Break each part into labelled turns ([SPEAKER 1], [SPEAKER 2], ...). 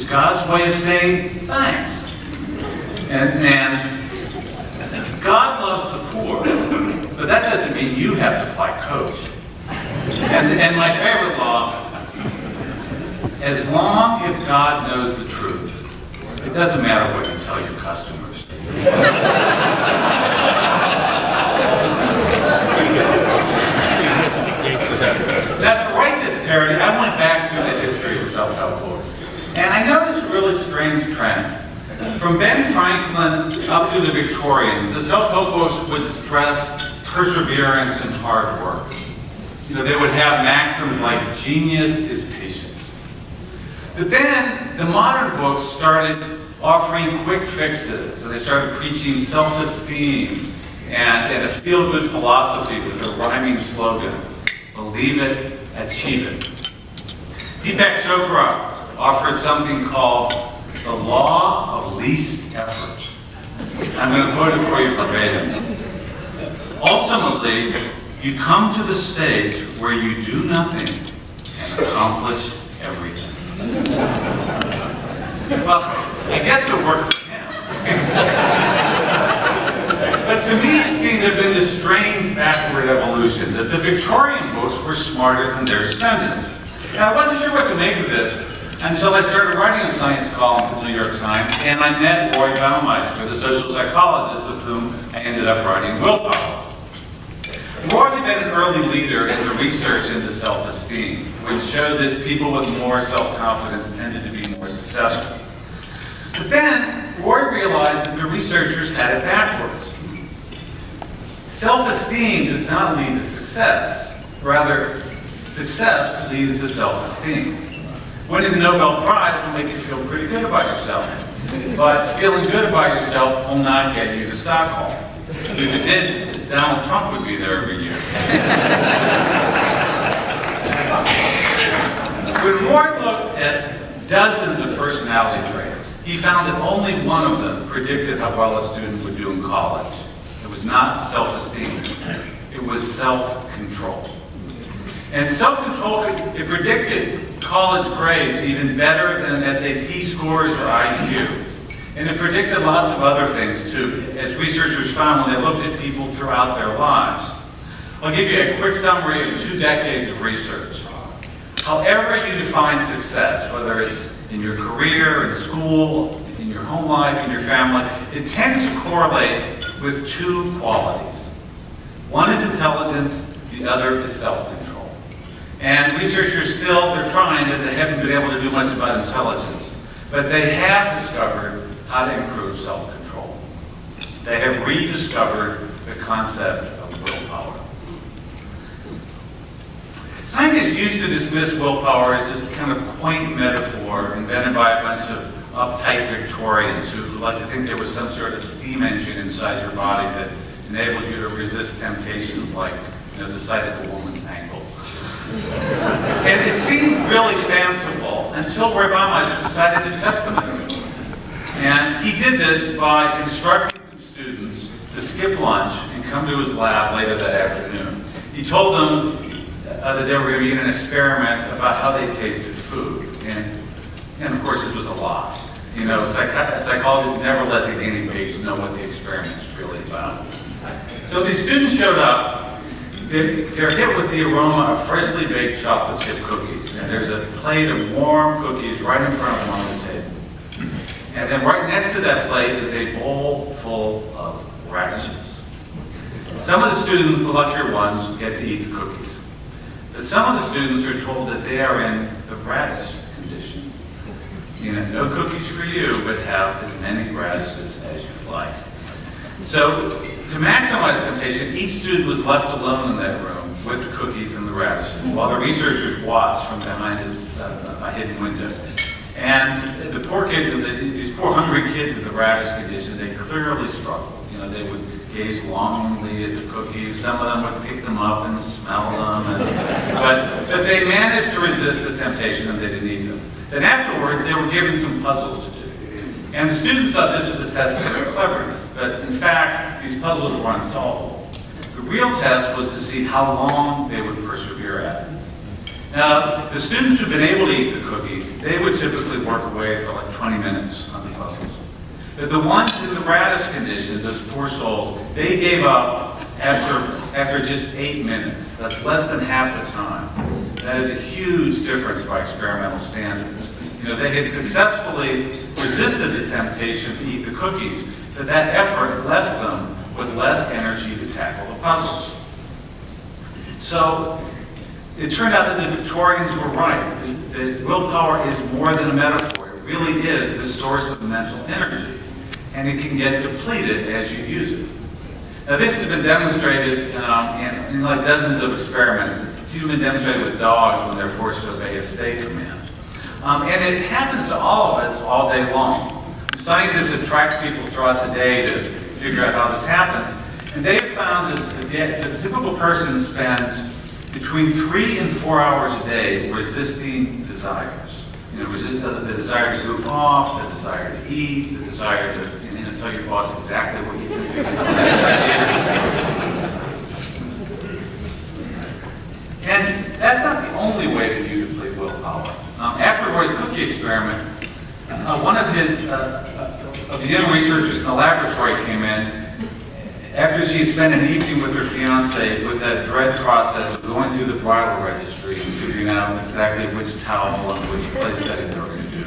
[SPEAKER 1] God's way of saying thanks. And God loves the poor, but that doesn't mean you have to fight Coach. And my favorite law, as long as God knows the truth, it doesn't matter what you tell your customers. Now, to write this parody, I went back through the history of self-help books, and I noticed a really strange trend. From Ben Franklin up through the Victorians, the self-help books would stress perseverance and hard work. You know, they would have maxims like "genius is patience." But then the modern books started offering quick fixes, and they started preaching self-esteem and a feel-good philosophy with a rhyming slogan: "Believe it, achieve it." Deepak Chopra offered something called the law of least effort. I'm going to quote it for you verbatim. "Ultimately, you come to the state where you do nothing and accomplish everything." Well, I guess it worked for him. But to me, it seemed to have been this strange backward evolution, that the Victorian books were smarter than their descendants. And I wasn't sure what to make of this until I started writing a science column for the New York Times, and I met Roy Baumeister, the social psychologist with whom I ended up writing Willpower. Roy had been an early leader in the research into self-esteem, which showed that people with more self-confidence tended to be more successful. But then, Roy realized that the researchers had it backwards. Self-esteem does not lead to success. Rather, success leads to self-esteem. Winning the Nobel Prize will make you feel pretty good about yourself. But feeling good about yourself will not get you to Stockholm. If it did, Donald Trump would be there every year. When Roy looked at dozens of personality traits, he found that only one of them predicted how well a student would do in college. It was not self-esteem. It was self-control. And self-control, it predicted college grades even better than SAT scores or IQ. And it predicted lots of other things too, as researchers found when they looked at people throughout their lives. I'll give you a quick summary of 2 decades of research. However you define success, whether it's in your career, in school, in your home life, in your family, it tends to correlate with 2 qualities. One is intelligence, the other is self-control. And researchers still, they're trying, but they haven't been able to do much about intelligence. But they have discovered how to improve self-control. They have rediscovered the concept of willpower. Scientists used to dismiss willpower as this kind of quaint metaphor invented by a bunch of uptight Victorians who like to think there was some sort of steam engine inside your body that enabled you to resist temptations like, the sight of a woman's ankle. And it seemed really fanciful until Roy Baumeister decided to test the metaphor. And he did this by instructing some students to skip lunch and come to his lab later that afternoon. He told them that they were going to be in an experiment about how they tasted food. And of course, this was a lie. Psychologists never let the guinea pigs know what the experiment's really about. So these students showed up. They're hit with the aroma of freshly baked chocolate chip cookies. And there's a plate of warm cookies right in front of them on the table. And then right next to that plate is a bowl full of radishes. Some of the students, the luckier ones, get to eat the cookies. But some of the students are told that they are in the radish condition. No cookies for you, but have as many radishes as you'd like. So, to maximize temptation, each student was left alone in that room with the cookies and the radishes, while the researchers watched from behind a hidden window. And the poor kids, these poor hungry kids in the radish condition, they clearly struggled. They would gaze longingly at the cookies. Some of them would pick them up and smell them. But they managed to resist the temptation and they didn't eat them. Then afterwards, they were given some puzzles to do. And the students thought this was a test of their cleverness. But in fact, these puzzles were unsolvable. The real test was to see how long they would persevere at it. Now, the students who've been able to eat the cookies, they would typically work away for like 20 minutes on the puzzles. But the ones in the Brattis condition, those poor souls, they gave up after just 8 minutes. That's less than half the time. That is a huge difference by experimental standards. You know, they had successfully resisted the temptation to eat the cookies, but that effort left them with less energy to tackle the puzzles. So it turned out that the Victorians were right. The willpower is more than a metaphor. It really is the source of mental energy, and it can get depleted as you use it. Now, this has been demonstrated in like dozens of experiments. It's even been demonstrated with dogs when they're forced to obey a stay command. And it happens to all of us all day long. Scientists have tracked people throughout the day to figure out how this happens, and they have found that the typical person spends between 3 and 4 hours a day resisting desires. You know, the desire to goof off, the desire to eat, the desire to tell your boss exactly what you think. And that's not the only way that you deplete willpower. After Roy's cookie experiment, one of the young researchers in the laboratory came in after she had spent an evening with her fiance with that dread process of going through the bridal registry and figuring out exactly which towel and which place setting they were going to do.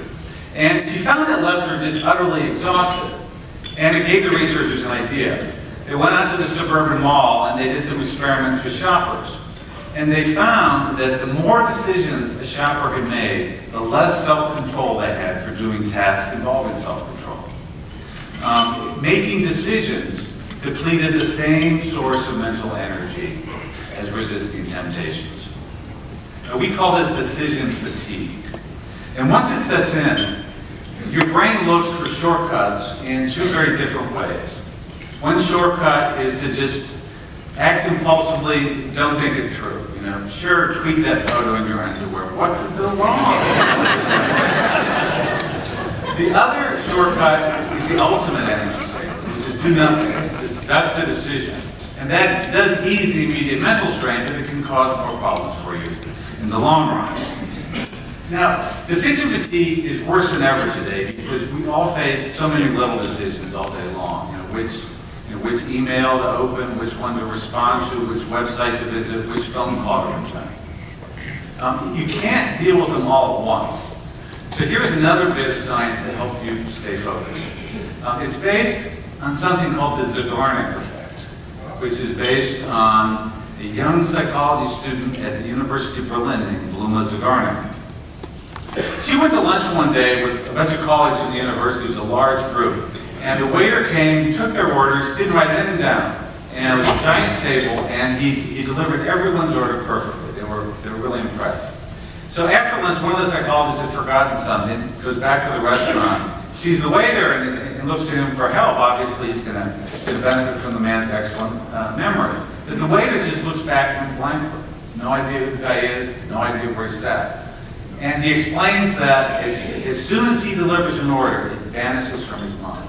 [SPEAKER 1] And she found it left her just utterly exhausted. And it gave the researchers an idea. They went out to the suburban mall and they did some experiments with shoppers. And they found that the more decisions a shopper had made, the less self-control they had for doing tasks involving self-control. Making decisions depleted the same source of mental energy as resisting temptations. Now, we call this decision fatigue. And once it sets in, your brain looks for shortcuts in 2 very different ways. One shortcut is to just act impulsively, don't think it through. You know, sure, tweet that photo in your underwear. What could go wrong? The other shortcut is the ultimate energy saver, which is do nothing, just gut the decision. And that does ease the immediate mental strain, but it can cause more problems for you in the long run. Now, decision fatigue is worse than ever today because we all face so many little decisions all day long. Which email to open, which one to respond to, which website to visit, which phone call to return. You can't deal with them all at once. So here's another bit of science to help you stay focused. It's based on something called the Zeigarnik effect, which is based on a young psychology student at the University of Berlin named Bluma Zeigarnik. She went to lunch one day with a bunch of colleagues from the university. It was a large group. And the waiter came, he took their orders, didn't write anything down. And it was a giant table, and he delivered everyone's order perfectly. They were really impressed. So after lunch, one of the psychologists had forgotten something, goes back to the restaurant, sees the waiter, and looks to him for help. Obviously, he's going to benefit from the man's excellent memory. But the waiter just looks back at him blankly. Has no idea who the guy is, no idea where he's at. And he explains that as soon as he delivers an order, it vanishes from his mind.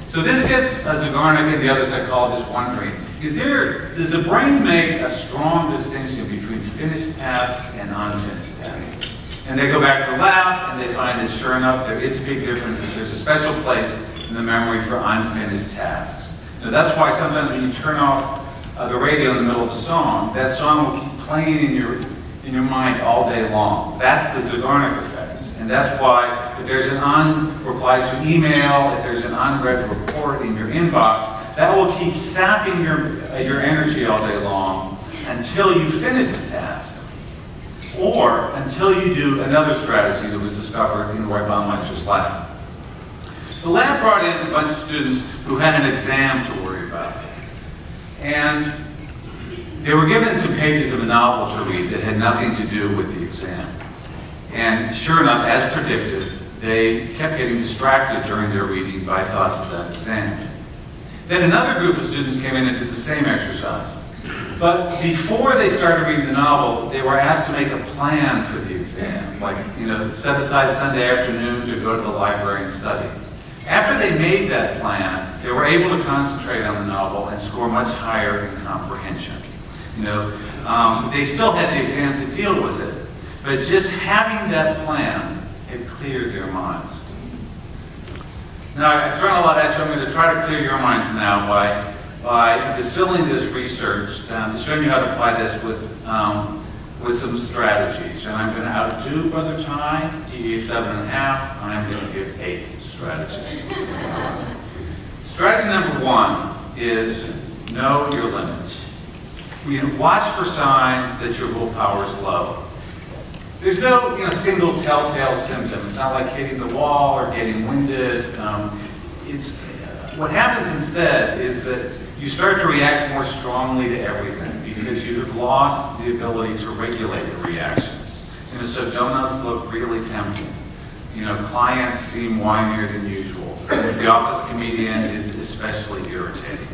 [SPEAKER 1] So this gets Zeigarnik and the other psychologists wondering, does the brain make a strong distinction between finished tasks and unfinished tasks? And they go back to the lab and they find that sure enough, there is a big difference, that there's a special place in the memory for unfinished tasks. Now, that's why sometimes when you turn off the radio in the middle of a song, that song will keep playing in your mind all day long. That's the Zeigarnik effect. And that's why if there's an unreplied to email, if there's an unread report in your inbox, that will keep sapping your energy all day long until you finish the task. Or until you do another strategy that was discovered in Roy Baumeister's lab. The lab brought in a bunch of students who had an exam to worry about. And they were given some pages of a novel to read that had nothing to do with the exam. And sure enough, as predicted, they kept getting distracted during their reading by thoughts of that exam. Then another group of students came in and did the same exercise. But before they started reading the novel, they were asked to make a plan for the exam. Like, set aside Sunday afternoon to go to the library and study. After they made that plan, they were able to concentrate on the novel and score much higher in comprehension. They still had the exam to deal with it, but just having that plan had cleared their minds. Now, I've thrown a lot at you. I'm going to try to clear your minds now by distilling this research down to showing you how to apply this with some strategies. And I'm going to outdo Brother Ty. He gave 7.5. I'm going to give 8 strategies. Strategy number 1 is know your limits. Watch for signs that your willpower is low. There's no single telltale symptom. It's not like hitting the wall or getting winded. What happens instead is that you start to react more strongly to everything because you have lost the ability to regulate your reactions. So donuts look really tempting. Clients seem whinier than usual. The office comedian is especially irritating.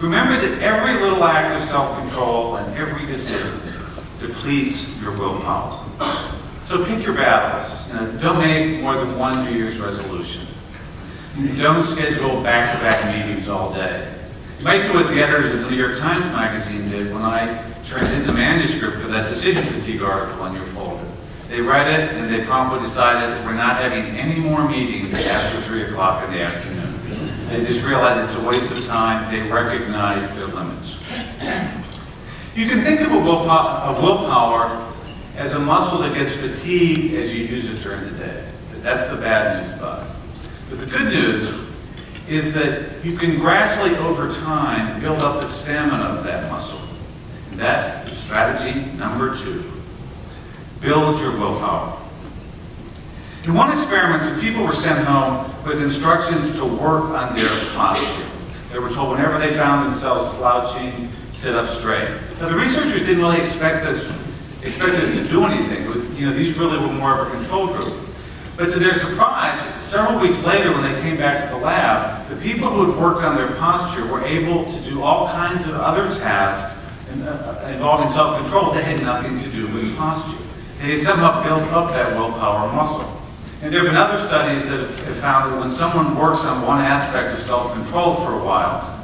[SPEAKER 1] Remember that every little act of self-control and every decision depletes your willpower. So pick your battles. Don't make more than one New Year's resolution. Don't schedule back-to-back meetings all day. You might do what the editors of the New York Times Magazine did when I turned in the manuscript for that decision fatigue article in your folder. They read it and they promptly decided we're not having any more meetings after 3 o'clock in the afternoon. They just realized it's a waste of time. They recognize their limits. You can think of willpower as a muscle that gets fatigued as you use it during the day. That's the bad news about it. But the good news is that you can gradually, over time, build up the stamina of that muscle. And that is strategy number 2. Build your willpower. In one experiment, some people were sent home with instructions to work on their posture. They were told whenever they found themselves slouching, sit up straight. Now, the researchers didn't really expect this to do anything. These really were more of a control group. But to their surprise, several weeks later when they came back to the lab, the people who had worked on their posture were able to do all kinds of other tasks involving self-control that had nothing to do with posture. They had somehow built up that willpower muscle. And there have been other studies that have found that when someone works on one aspect of self-control for a while,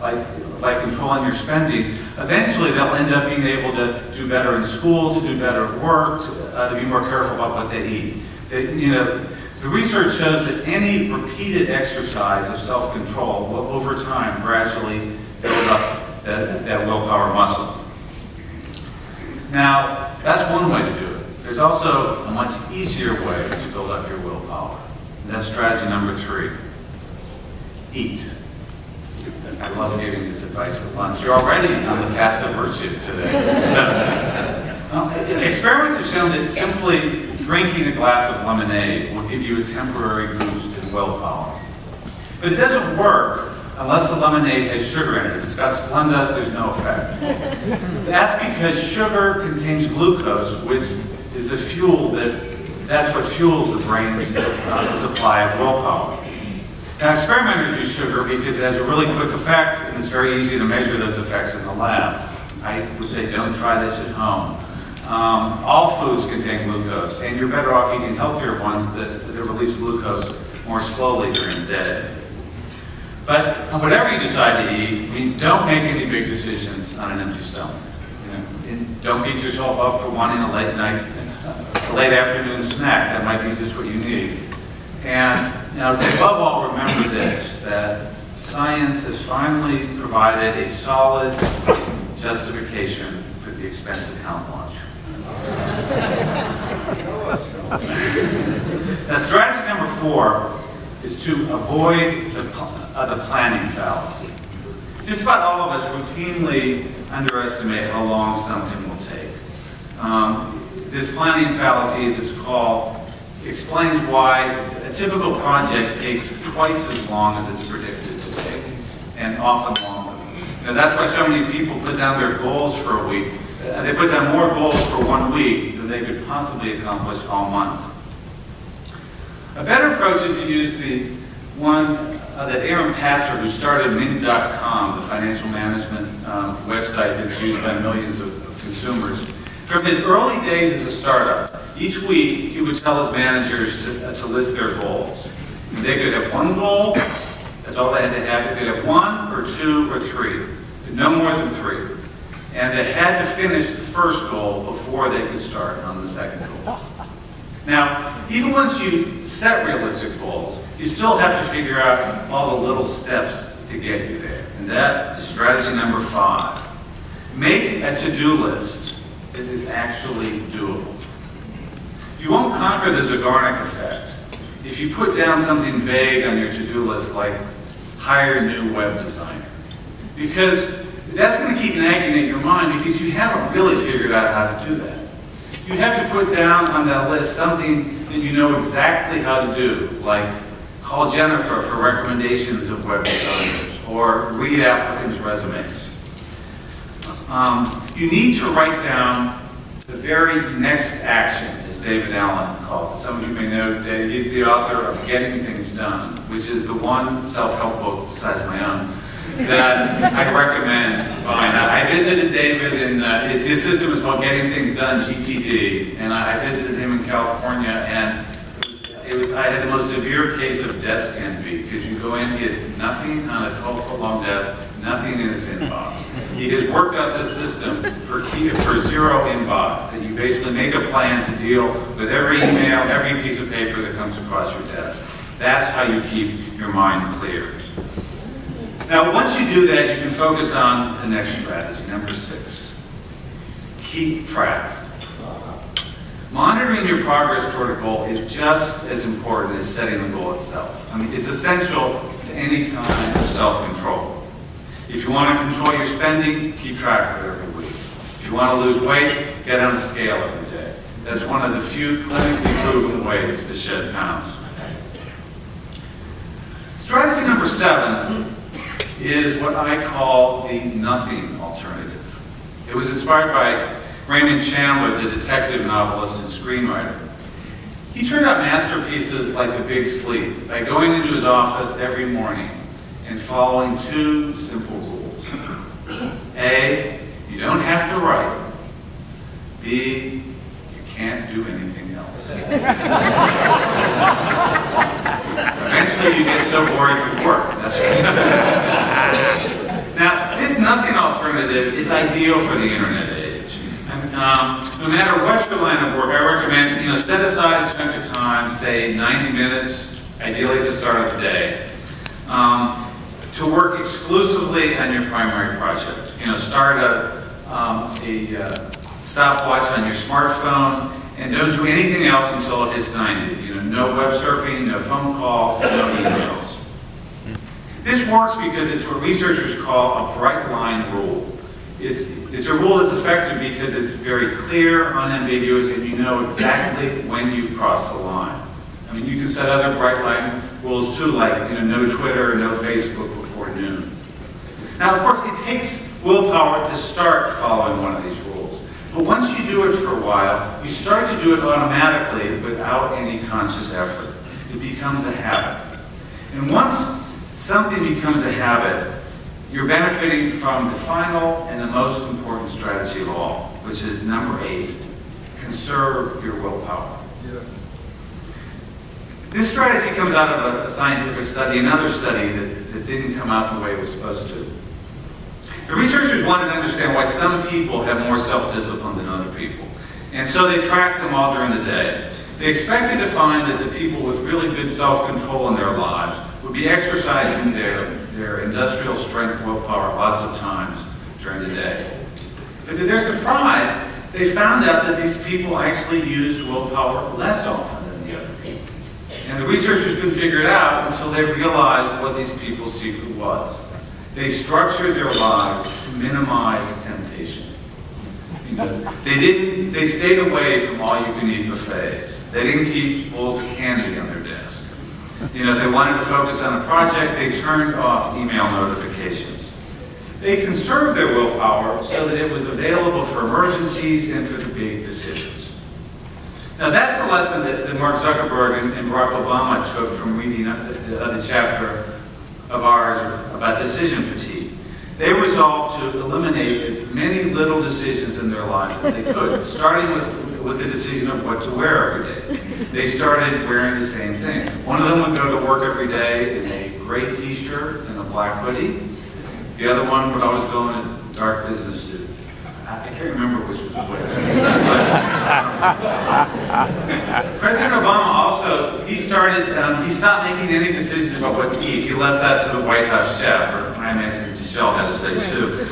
[SPEAKER 1] like controlling your spending, eventually they'll end up being able to do better in school, to do better at work, to be more careful about what they eat. The research shows that any repeated exercise of self-control will, over time, gradually build up that willpower muscle. Now, that's one way to do it. There's also a much easier way to build up your willpower. And that's strategy number 3. Eat. I love giving this advice at lunch. You're already on the path to virtue today. Experiments have shown that simply drinking a glass of lemonade will give you a temporary boost in willpower. But it doesn't work unless the lemonade has sugar in it. If it's got Splenda, there's no effect. That's because sugar contains glucose, which is the fuel that's what fuels the brain's supply of willpower. Now, experimenters use sugar because it has a really quick effect, and it's very easy to measure those effects in the lab. I would say don't try this at home. All foods contain glucose, and you're better off eating healthier ones that release glucose more slowly during the day. But whatever you decide to eat, don't make any big decisions on an empty stomach. And don't beat yourself up for wanting a late afternoon snack. That might be just what you need. And above all, remember this, that science has finally provided a solid justification for the expensive count lunch. Now, strategy number 4 is to avoid the planning fallacy. Just about all of us routinely underestimate how long something will take. This planning fallacy, as it's called, explains why a typical project takes twice as long as it's predicted to take, and often longer. That's why so many people put down their goals for a week. They put down more goals for 1 week than they could possibly accomplish all month. A better approach is to use the one that Aaron Patzer, who started Mint.com, the financial management website that's used by millions of consumers. From his early days as a startup, each week he would tell his managers to list their goals. And they could have 1 goal, that's all they had to have. They could have 1 or 2 or 3, but no more than 3. and they had to finish the first goal before they could start on the second goal. Now, even once you set realistic goals, you still have to figure out all the little steps to get you there. And that is strategy number 5. Make a to-do list that is actually doable. You won't conquer the Zeigarnik effect if you put down something vague on your to-do list like hire a new web designer. Because that's going to keep nagging at your mind because you haven't really figured out how to do that. You have to put down on that list something that you know exactly how to do, like call Jennifer for recommendations of web designers or read applicants' resumes. You need to write down the very next action, as David Allen calls it. Some of you may know that he's the author of Getting Things Done, which is the one self-help book besides my own that I recommend buying. I visited David, and his system is called Getting Things Done, GTD, and I visited him in California, and I had the most severe case of desk envy, because you go in, he has nothing on a 12-foot long desk, nothing in his inbox. He has worked out this system for zero inbox, that you basically make a plan to deal with every email, every piece of paper that comes across your desk. That's how you keep your mind clear. Now, once you do that, you can focus on the next strategy, number 6. Keep track. Monitoring your progress toward a goal is just as important as setting the goal itself. I mean, it's essential to any kind of self-control. If you want to control your spending, keep track of it every week. If you want to lose weight, get on a scale every day. That's one of the few clinically proven ways to shed pounds. Strategy number 7 is what I call the nothing alternative. It was inspired by Raymond Chandler, the detective novelist and screenwriter. He turned out masterpieces like The Big Sleep by going into his office every morning and following 2 simple rules. A, you don't have to write. B, you can't do anything else. Eventually you get so bored with work. That's Now, this nothing alternative is ideal for the internet age. No matter what your line of work, I recommend, set aside a chunk of time, say 90 minutes, ideally at the start of the day, to work exclusively on your primary project. Start a stopwatch on your smartphone, and don't do anything else until it hits 90. No web surfing, no phone calls, no emails. This works because it's what researchers call a bright line rule. It's a rule that's effective because it's very clear, unambiguous, and you know exactly when you've crossed the line. I mean, you can set other bright line rules too, like no Twitter, no Facebook before noon. Now, of course, it takes willpower to start following one of these rules. But once you do it for a while, you start to do it automatically without any conscious effort. It becomes a habit. And once something becomes a habit, you're benefiting from the final and the most important strategy of all, which is number 8, conserve your willpower. Yes. This strategy comes out of a scientific study, another study that didn't come out the way it was supposed to. The researchers wanted to understand why some people have more self-discipline than other people. And so they tracked them all during the day. They expected to find that the people with really good self-control in their lives would be exercising their industrial strength willpower lots of times during the day. But to their surprise, they found out that these people actually used willpower less often than the other people. And the researchers couldn't figure it out until they realized what these people's secret was. They structured their lives to minimize temptation. They stayed away from all-you-can-eat buffets. They didn't keep bowls of candy on their desk. If they wanted to focus on a project, they turned off email notifications. They conserved their willpower so that it was available for emergencies and for the big decisions. Now that's the lesson that Mark Zuckerberg and Barack Obama took from reading the chapter of ours about decision fatigue. They resolved to eliminate as many little decisions in their lives as they could, starting with the decision of what to wear every day. They started wearing the same thing. One of them would go to work every day in a gray t-shirt and a black hoodie. The other one would always go in a dark business suit. I can't remember which was which. President Obama also, he stopped making any decisions about what to eat. He left that to the White House chef, or I imagine Giselle had to say too.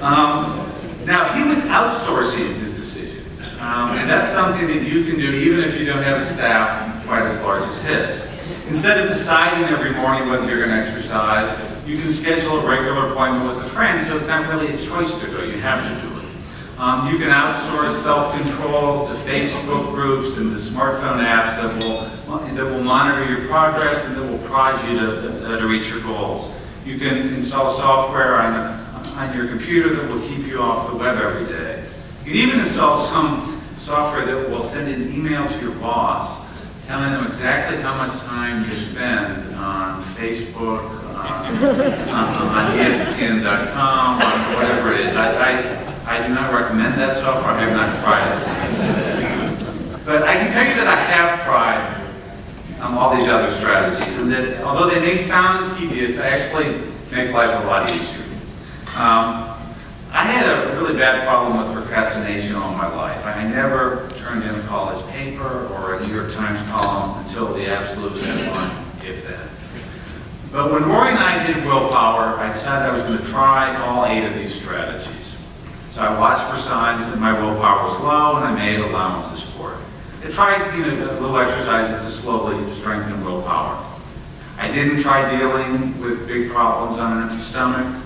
[SPEAKER 1] Now, he was outsourcing his decisions, and that's something that you can do even if you don't have a staff quite as large as his. Instead of deciding every morning whether you're going to exercise, you can schedule a regular appointment with a friend, so it's not really a choice to go. You have to do it. You can outsource self-control to Facebook groups and to smartphone apps that will monitor your progress and that will prod you to reach your goals. You can install software on your computer that will keep you off the web every day. You can even install some software that will send an email to your boss telling them exactly how much time you spend on Facebook, on ESPN.com, on whatever it is. I do not recommend that software. I have not tried it. But I can tell you that I have tried all these other strategies, and that although they may sound tedious, they actually make life a lot easier. I had a really bad problem with procrastination all my life. I never turned in a college paper or a New York Times column until the absolute deadline, if that. But when Rory and I did Willpower, I decided I was going to try all 8 of these strategies. So I watched for signs that my willpower was low, and I made allowances for it. I tried, little exercises to slowly strengthen willpower. I didn't try dealing with big problems on an empty stomach.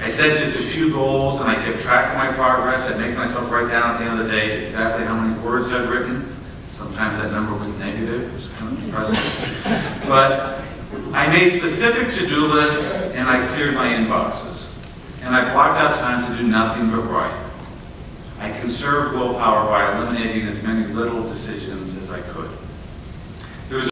[SPEAKER 1] I set just a few goals, and I kept track of my progress. I'd make myself write down at the end of the day exactly how many words I'd written. Sometimes that number was negative. It was kind of depressing. But I made specific to-do lists, and I cleared my inboxes. And I blocked out time to do nothing but write. I conserved willpower by eliminating as many little decisions as I could.